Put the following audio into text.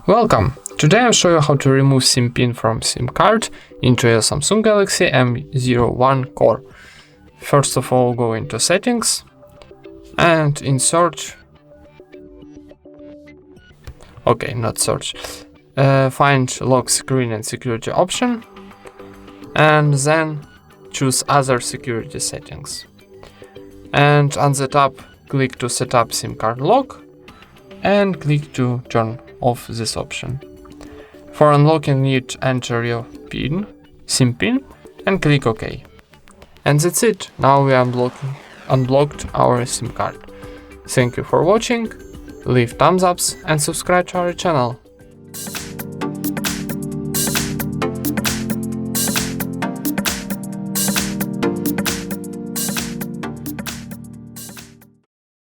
Welcome! Today I'll show you how to remove SIM pin from SIM card into a Samsung Galaxy M01 Core. First of all, go into Settings and in Search. Not Search. Find Lock Screen and Security option and then choose Other Security Settings. And on the tab, click to set up SIM card lock and click to turn off this option. For unlocking, need to enter your SIM pin and click OK. And that's it. Now we unblocked our SIM card. Thank you for watching. Leave thumbs ups and subscribe to our channel.